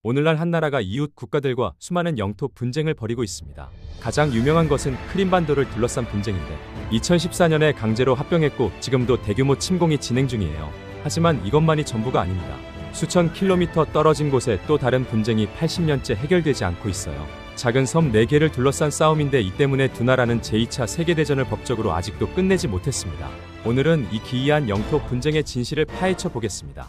오늘날 한 나라가 이웃 국가들과 수많은 영토 분쟁을 벌이고 있습니다. 가장 유명한 것은 크림반도를 둘러싼 분쟁인데 2014년에 강제로 합병했고 지금도 대규모 침공이 진행 중이에요. 하지만 이것만이 전부가 아닙니다. 수천 킬로미터 떨어진 곳에 또 다른 분쟁이 80년째 해결되지 않고 있어요. 작은 섬 4개를 둘러싼 싸움인데 이 때문에 두 나라는 제2차 세계대전을 법적으로 아직도 끝내지 못했습니다. 오늘은 이 기이한 영토 분쟁의 진실을 파헤쳐 보겠습니다.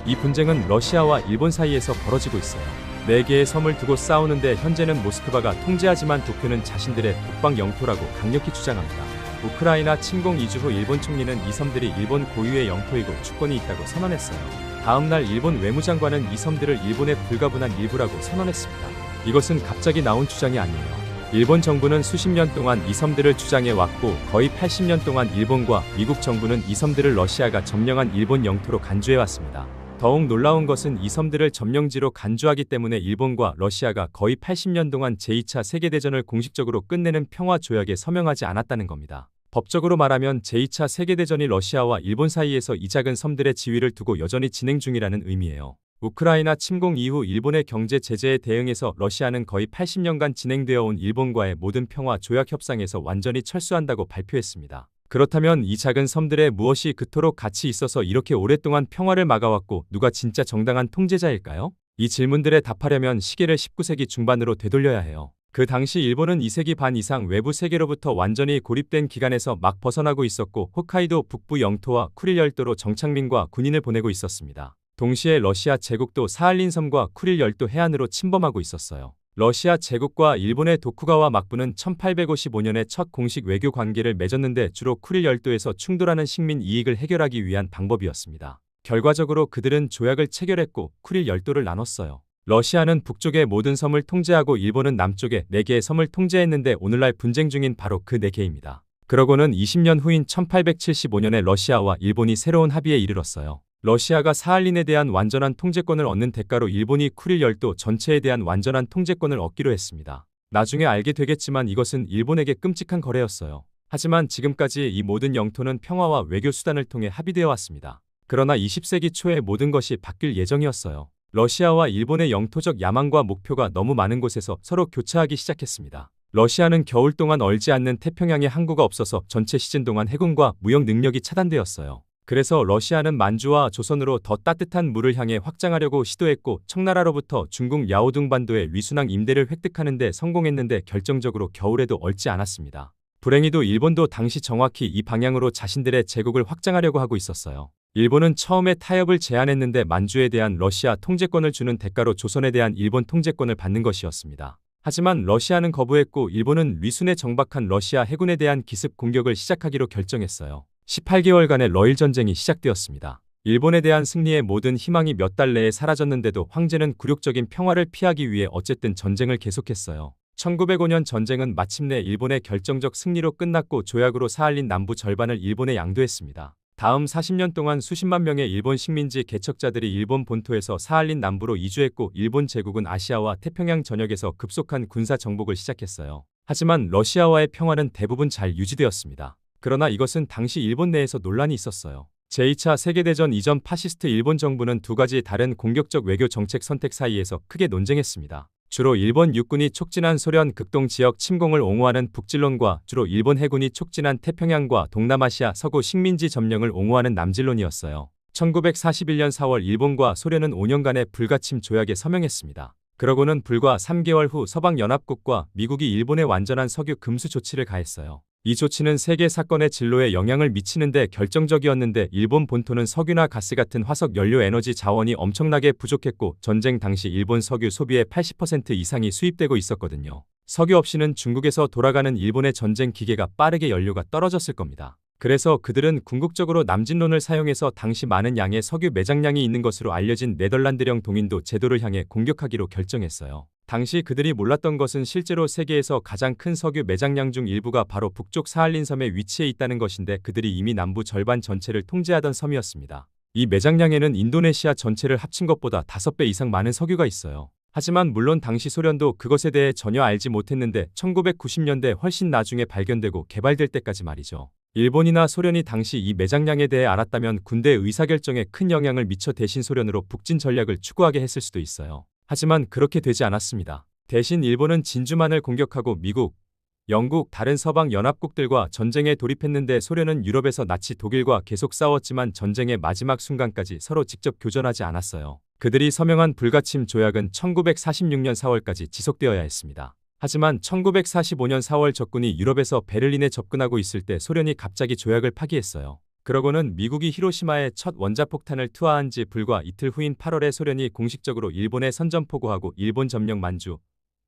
이 분쟁은 러시아와 일본 사이에서 벌어지고 있어요. 4개의 섬을 두고 싸우는데 현재는 모스크바가 통제하지만 도쿄는 자신들의 북방 영토라고 강력히 주장합니다. 우크라이나 침공 2주 후 일본 총리는 이 섬들이 일본 고유의 영토이고 주권이 있다고 선언했어요. 다음 날 일본 외무장관은 이 섬들을 일본의 불가분한 일부라고 선언했습니다. 이것은 갑자기 나온 주장이 아니에요. 일본 정부는 수십 년 동안 이 섬들을 주장해 왔고 거의 80년 동안 일본과 미국 정부는 이 섬들을 러시아가 점령한 일본 영토로 간주해 왔습니다. 더욱 놀라운 것은 이 섬들을 점령지로 간주하기 때문에 일본과 러시아가 거의 80년 동안 제2차 세계대전을 공식적으로 끝내는 평화조약에 서명하지 않았다는 겁니다. 법적으로 말하면 제2차 세계대전이 러시아와 일본 사이에서 이 작은 섬들의 지위를 두고 여전히 진행 중이라는 의미예요. 우크라이나 침공 이후 일본의 경제 제재에 대응해서 러시아는 거의 80년간 진행되어 온 일본과의 모든 평화 조약 협상에서 완전히 철수한다고 발표했습니다. 그렇다면 이 작은 섬들에 무엇이 그토록 가치 있어서 이렇게 오랫동안 평화를 막아왔고 누가 진짜 정당한 통제자일까요? 이 질문들에 답하려면 시계를 19세기 중반으로 되돌려야 해요. 그 당시 일본은 2세기 반 이상 외부 세계로부터 완전히 고립된 기간에서 막 벗어나고 있었고 홋카이도 북부 영토와 쿠릴 열도로 정착민과 군인을 보내고 있었습니다. 동시에 러시아 제국도 사할린 섬과 쿠릴 열도 해안으로 침범하고 있었어요. 러시아 제국과 일본의 도쿠가와 막부는 1855년에 첫 공식 외교 관계를 맺었는데 주로 쿠릴 열도에서 충돌하는 식민 이익을 해결하기 위한 방법이었습니다. 결과적으로 그들은 조약을 체결했고 쿠릴 열도를 나눴어요. 러시아는 북쪽의 모든 섬을 통제하고 일본은 남쪽의 4개의 섬을 통제했는데 오늘날 분쟁 중인 바로 그 4개입니다. 그러고는 20년 후인 1875년에 러시아와 일본이 새로운 합의에 이르렀어요. 러시아가 사할린에 대한 완전한 통제권을 얻는 대가로 일본이 쿠릴 열도 전체에 대한 완전한 통제권을 얻기로 했습니다. 나중에 알게 되겠지만 이것은 일본에게 끔찍한 거래였어요. 하지만 지금까지 이 모든 영토는 평화와 외교 수단을 통해 합의되어 왔습니다. 그러나 20세기 초에 모든 것이 바뀔 예정이었어요. 러시아와 일본의 영토적 야망과 목표가 너무 많은 곳에서 서로 교차하기 시작했습니다. 러시아는 겨울 동안 얼지 않는 태평양에 항구가 없어서 전체 시즌 동안 해군과 무역 능력이 차단되었어요. 그래서 러시아는 만주와 조선으로 더 따뜻한 물을 향해 확장하려고 시도했고 청나라로부터 중국 야오둥반도의 위순항 임대를 획득하는 데 성공했는데 결정적으로 겨울에도 얼지 않았습니다. 불행히도 일본도 당시 정확히 이 방향으로 자신들의 제국을 확장하려고 하고 있었어요. 일본은 처음에 타협을 제안했는데 만주에 대한 러시아 통제권을 주는 대가로 조선에 대한 일본 통제권을 받는 것이었습니다. 하지만 러시아는 거부했고 일본은 위순에 정박한 러시아 해군에 대한 기습 공격을 시작하기로 결정했어요. 18개월간의 러일 전쟁이 시작되었습니다. 일본에 대한 승리의 모든 희망이 몇 달 내에 사라졌는데도 황제는 굴욕적인 평화를 피하기 위해 어쨌든 전쟁을 계속했어요. 1905년 전쟁은 마침내 일본의 결정적 승리로 끝났고 조약으로 사할린 남부 절반을 일본에 양도했습니다. 다음 40년 동안 수십만 명의 일본 식민지 개척자들이 일본 본토에서 사할린 남부로 이주했고 일본 제국은 아시아와 태평양 전역에서 급속한 군사 정복을 시작했어요. 하지만 러시아와의 평화는 대부분 잘 유지되었습니다. 그러나 이것은 당시 일본 내에서 논란이 있었어요. 제2차 세계대전 이전 파시스트 일본 정부는 두 가지 다른 공격적 외교 정책 선택 사이에서 크게 논쟁했습니다. 주로 일본 육군이 촉진한 소련 극동 지역 침공을 옹호하는 북진론과 주로 일본 해군이 촉진한 태평양과 동남아시아 서구 식민지 점령을 옹호하는 남진론이었어요. 1941년 4월 일본과 소련은 5년간의 불가침 조약에 서명했습니다. 그러고는 불과 3개월 후 서방연합국과 미국이 일본에 완전한 석유 금수 조치를 가했어요. 이 조치는 세계 사건의 진로에 영향을 미치는데 결정적이었는데 일본 본토는 석유나 가스 같은 화석 연료 에너지 자원이 엄청나게 부족했고 전쟁 당시 일본 석유 소비의 80% 이상이 수입되고 있었거든요. 석유 없이는 중국에서 돌아가는 일본의 전쟁 기계가 빠르게 연료가 떨어졌을 겁니다. 그래서 그들은 궁극적으로 남진론을 사용해서 당시 많은 양의 석유 매장량이 있는 것으로 알려진 네덜란드령 동인도 제도를 향해 공격하기로 결정했어요. 당시 그들이 몰랐던 것은 실제로 세계에서 가장 큰 석유 매장량 중 일부가 바로 북쪽 사할린 섬에 위치해 있다는 것인데 그들이 이미 남부 절반 전체를 통제하던 섬이었습니다. 이 매장량에는 인도네시아 전체를 합친 것보다 5배 이상 많은 석유가 있어요. 하지만 물론 당시 소련도 그것에 대해 전혀 알지 못했는데 1990년대 훨씬 나중에 발견되고 개발될 때까지 말이죠. 일본이나 소련이 당시 이 매장량에 대해 알았다면 군대 의사결정에 큰 영향을 미쳐 대신 소련으로 북진 전략을 추구하게 했을 수도 있어요. 하지만 그렇게 되지 않았습니다. 대신 일본은 진주만을 공격하고 미국, 영국, 다른 서방 연합국들과 전쟁에 돌입했는데 소련은 유럽에서 나치 독일과 계속 싸웠지만 전쟁의 마지막 순간까지 서로 직접 교전하지 않았어요. 그들이 서명한 불가침 조약은 1946년 4월까지 지속되어야 했습니다. 하지만 1945년 4월 적군이 유럽에서 베를린에 접근하고 있을 때 소련이 갑자기 조약을 파기했어요. 그러고는 미국이 히로시마에 첫 원자폭탄을 투하한 지 불과 이틀 후인 8월에 소련이 공식적으로 일본에 선전포고하고 일본 점령 만주,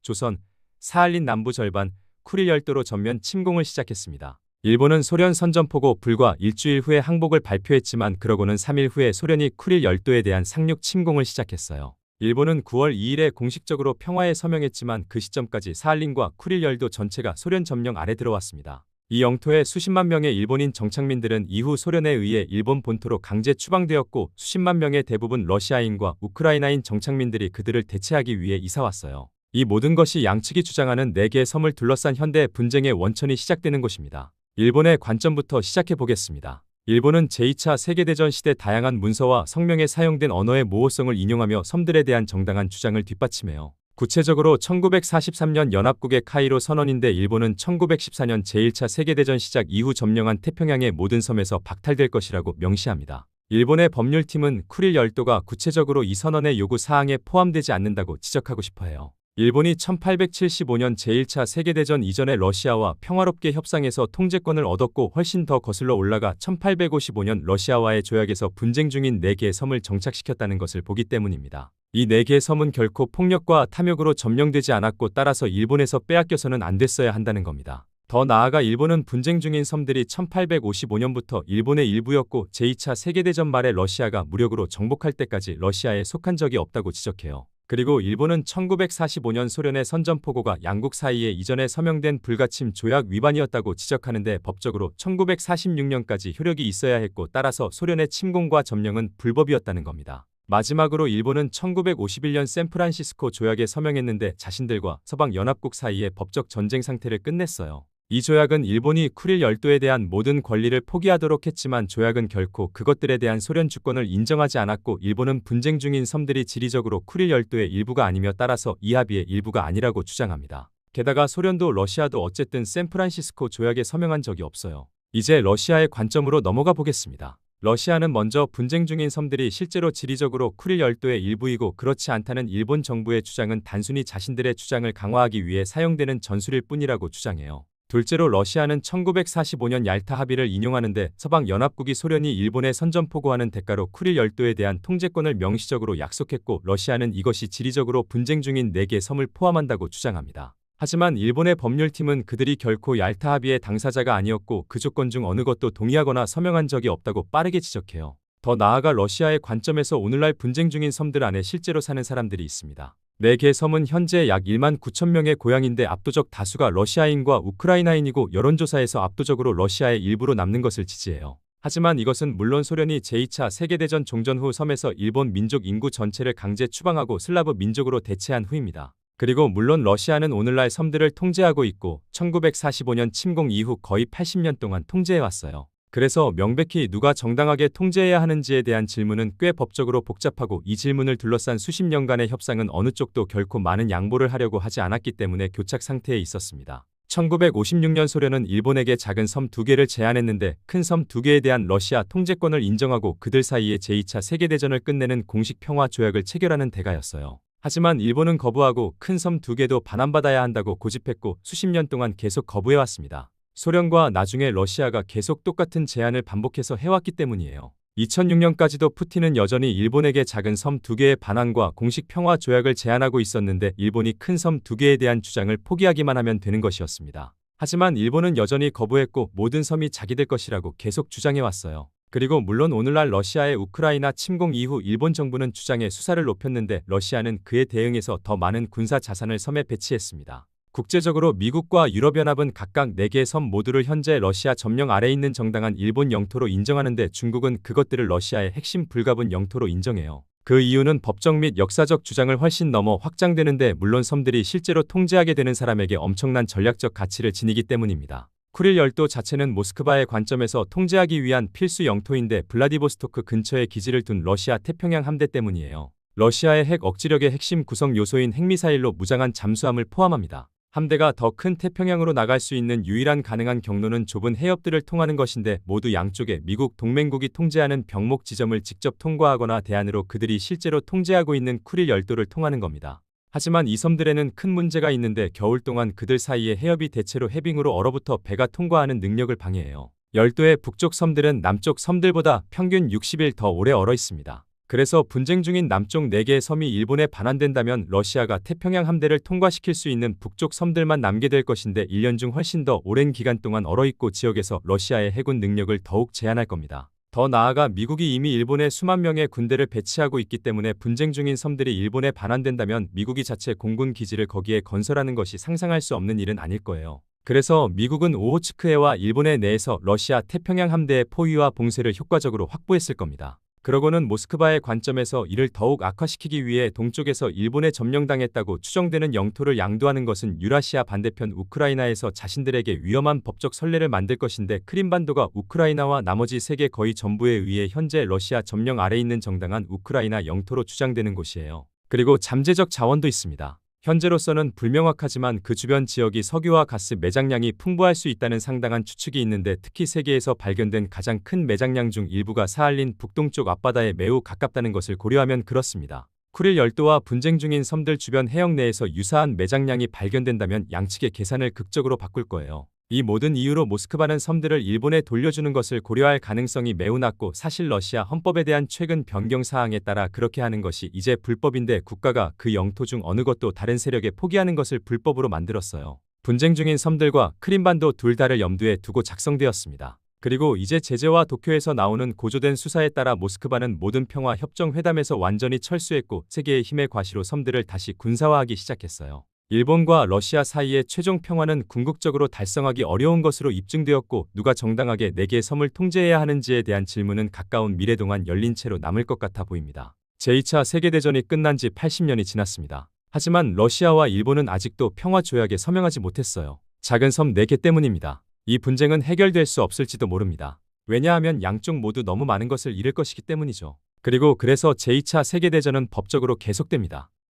조선, 사할린 남부 절반, 쿠릴 열도로 전면 침공을 시작했습니다. 일본은 소련 선전포고 불과 일주일 후에 항복을 발표했지만 그러고는 3일 후에 소련이 쿠릴 열도에 대한 상륙 침공을 시작했어요. 일본은 9월 2일에 공식적으로 평화에 서명했지만 그 시점까지 사할린과 쿠릴 열도 전체가 소련 점령 아래 들어왔습니다. 이 영토에 수십만 명의 일본인 정착민들은 이후 소련에 의해 일본 본토로 강제 추방되었고 수십만 명의 대부분 러시아인과 우크라이나인 정착민들이 그들을 대체하기 위해 이사왔어요. 이 모든 것이 양측이 주장하는 4개의 섬을 둘러싼 현대 분쟁의 원천이 시작되는 것입니다. 일본의 관점부터 시작해 보겠습니다. 일본은 제2차 세계대전 시대 다양한 문서와 성명에 사용된 언어의 모호성을 인용하며 섬들에 대한 정당한 주장을 뒷받침해요. 구체적으로 1943년 연합국의 카이로 선언인데 일본은 1914년 제1차 세계대전 시작 이후 점령한 태평양의 모든 섬에서 박탈될 것이라고 명시합니다. 일본의 법률팀은 쿠릴 열도가 구체적으로 이 선언의 요구 사항에 포함되지 않는다고 지적하고 싶어해요. 일본이 1875년 제1차 세계대전 이전에 러시아와 평화롭게 협상해서 통제권을 얻었고 훨씬 더 거슬러 올라가 1855년 러시아와의 조약에서 분쟁 중인 4개의 섬을 정착시켰다는 것을 보기 때문입니다. 이 4개의 섬은 결코 폭력과 탐욕으로 점령되지 않았고 따라서 일본에서 빼앗겨서는 안 됐어야 한다는 겁니다. 더 나아가 일본은 분쟁 중인 섬들이 1855년부터 일본의 일부였고 제2차 세계대전 말에 러시아가 무력으로 정복할 때까지 러시아에 속한 적이 없다고 지적해요. 그리고 일본은 1945년 소련의 선전포고가 양국 사이에 이전에 서명된 불가침 조약 위반이었다고 지적하는데 법적으로 1946년까지 효력이 있어야 했고 따라서 소련의 침공과 점령은 불법이었다는 겁니다. 마지막으로 일본은 1951년 샌프란시스코 조약에 서명했는데 자신들과 서방 연합국 사이의 법적 전쟁 상태를 끝냈어요. 이 조약은 일본이 쿠릴 열도에 대한 모든 권리를 포기하도록 했지만 조약은 결코 그것들에 대한 소련 주권을 인정하지 않았고 일본은 분쟁 중인 섬들이 지리적으로 쿠릴 열도의 일부가 아니며 따라서 이 합의의 일부가 아니라고 주장합니다. 게다가 소련도 러시아도 어쨌든 샌프란시스코 조약에 서명한 적이 없어요. 이제 러시아의 관점으로 넘어가 보겠습니다. 러시아는 먼저 분쟁 중인 섬들이 실제로 지리적으로 쿠릴 열도의 일부이고 그렇지 않다는 일본 정부의 주장은 단순히 자신들의 주장을 강화하기 위해 사용되는 전술일 뿐이라고 주장해요. 둘째로 러시아는 1945년 얄타 합의를 인용하는데 서방 연합국이 소련이 일본에 선전포고하는 대가로 쿠릴 열도에 대한 통제권을 명시적으로 약속했고 러시아는 이것이 지리적으로 분쟁 중인 4개 섬을 포함한다고 주장합니다. 하지만 일본의 법률팀은 그들이 결코 얄타 합의의 당사자가 아니었고 그 조건 중 어느 것도 동의하거나 서명한 적이 없다고 빠르게 지적해요. 더 나아가 러시아의 관점에서 오늘날 분쟁 중인 섬들 안에 실제로 사는 사람들이 있습니다. 4개 섬은 현재 약 1만 9천 명의 고향인데 압도적 다수가 러시아인과 우크라이나인이고 여론조사에서 압도적으로 러시아의 일부로 남는 것을 지지해요. 하지만 이것은 물론 소련이 제2차 세계대전 종전 후 섬에서 일본 민족 인구 전체를 강제 추방하고 슬라브 민족으로 대체한 후입니다. 그리고 물론 러시아는 오늘날 섬들을 통제하고 있고 1945년 침공 이후 거의 80년 동안 통제해왔어요. 그래서 명백히 누가 정당하게 통제해야 하는지에 대한 질문은 꽤 법적으로 복잡하고 이 질문을 둘러싼 수십 년간의 협상은 어느 쪽도 결코 많은 양보를 하려고 하지 않았기 때문에 교착 상태에 있었습니다. 1956년 소련은 일본에게 작은 섬 2개를 제안했는데 큰 섬 2개에 대한 러시아 통제권을 인정하고 그들 사이에 제2차 세계대전을 끝내는 공식 평화 조약을 체결하는 대가였어요. 하지만 일본은 거부하고 큰 섬 2개도 반환받아야 한다고 고집했고 수십 년 동안 계속 거부해왔습니다. 소련과 나중에 러시아가 계속 똑같은 제안을 반복해서 해왔기 때문이에요. 2006년까지도 푸틴은 여전히 일본에게 작은 섬 2개의 반환과 공식 평화 조약을 제안하고 있었는데 일본이 큰 섬 2개에 대한 주장을 포기하기만 하면 되는 것이었습니다. 하지만 일본은 여전히 거부했고 모든 섬이 자기들 것이라고 계속 주장해왔어요. 그리고 물론 오늘날 러시아의 우크라이나 침공 이후 일본 정부는 주장의 수사를 높였는데 러시아는 그에 대응해서 더 많은 군사 자산을 섬에 배치했습니다. 국제적으로 미국과 유럽연합은 각각 4개의 섬 모두를 현재 러시아 점령 아래 있는 정당한 일본 영토로 인정하는데 중국은 그것들을 러시아의 핵심 불가분 영토로 인정해요. 그 이유는 법적 및 역사적 주장을 훨씬 넘어 확장되는데 물론 섬들이 실제로 통제하게 되는 사람에게 엄청난 전략적 가치를 지니기 때문입니다. 쿠릴 열도 자체는 모스크바의 관점에서 통제하기 위한 필수 영토인데 블라디보스토크 근처에 기지를 둔 러시아 태평양 함대 때문이에요. 러시아의 핵 억지력의 핵심 구성 요소인 핵미사일로 무장한 잠수함을 포함합니다. 함대가 더 큰 태평양으로 나갈 수 있는 유일한 가능한 경로는 좁은 해협들을 통하는 것인데 모두 양쪽에 미국 동맹국이 통제하는 병목 지점을 직접 통과하거나 대안으로 그들이 실제로 통제하고 있는 쿠릴 열도를 통하는 겁니다. 하지만 이 섬들에는 큰 문제가 있는데 겨울 동안 그들 사이의 해협이 대체로 해빙으로 얼어붙어 배가 통과하는 능력을 방해해요. 열도의 북쪽 섬들은 남쪽 섬들보다 평균 60일 더 오래 얼어 있습니다. 그래서 분쟁 중인 남쪽 4개의 섬이 일본에 반환된다면 러시아가 태평양 함대를 통과시킬 수 있는 북쪽 섬들만 남게 될 것인데 1년 중 훨씬 더 오랜 기간 동안 얼어있고 지역에서 러시아의 해군 능력을 더욱 제한할 겁니다. 더 나아가 미국이 이미 일본에 수만 명의 군대를 배치하고 있기 때문에 분쟁 중인 섬들이 일본에 반환된다면 미국이 자체 공군 기지를 거기에 건설하는 것이 상상할 수 없는 일은 아닐 거예요. 그래서 미국은 오호츠크해와 일본의 내에서 러시아 태평양 함대의 포위와 봉쇄를 효과적으로 확보했을 겁니다. 그러고는 모스크바의 관점에서 이를 더욱 악화시키기 위해 동쪽에서 일본에 점령당했다고 추정되는 영토를 양도하는 것은 유라시아 반대편 우크라이나에서 자신들에게 위험한 법적 선례를 만들 것인데 크림반도가 우크라이나와 나머지 세계 거의 전부에 의해 현재 러시아 점령 아래 있는 정당한 우크라이나 영토로 주장되는 곳이에요. 그리고 잠재적 자원도 있습니다. 현재로서는 불명확하지만 그 주변 지역이 석유와 가스 매장량이 풍부할 수 있다는 상당한 추측이 있는데 특히 세계에서 발견된 가장 큰 매장량 중 일부가 사할린 북동쪽 앞바다에 매우 가깝다는 것을 고려하면 그렇습니다. 쿠릴 열도와 분쟁 중인 섬들 주변 해역 내에서 유사한 매장량이 발견된다면 양측의 계산을 극적으로 바꿀 거예요. 이 모든 이유로 모스크바는 섬들을 일본에 돌려주는 것을 고려할 가능성이 매우 낮고 사실 러시아 헌법에 대한 최근 변경 사항에 따라 그렇게 하는 것이 이제 불법인데 국가가 그 영토 중 어느 것도 다른 세력에 포기하는 것을 불법으로 만들었어요. 분쟁 중인 섬들과 크림반도 둘 다를 염두에 두고 작성되었습니다. 그리고 이제 제재와 도쿄에서 나오는 고조된 수사에 따라 모스크바는 모든 평화 협정 회담에서 완전히 철수했고 세계의 힘의 과시로 섬들을 다시 군사화하기 시작했어요. 일본과 러시아 사이의 최종 평화는 궁극적으로 달성하기 어려운 것으로 입증되었고 누가 정당하게 4개의 섬을 통제해야 하는지에 대한 질문은 가까운 미래 동안 열린 채로 남을 것 같아 보입니다. 제2차 세계대전이 끝난 지 80년이 지났습니다. 하지만 러시아와 일본은 아직도 평화 조약에 서명하지 못했어요. 작은 섬 4개 때문입니다. 이 분쟁은 해결될 수 없을지도 모릅니다. 왜냐하면 양쪽 모두 너무 많은 것을 잃을 것이기 때문이죠. 그리고 그래서 제2차 세계대전은 법적으로 계속됩니다.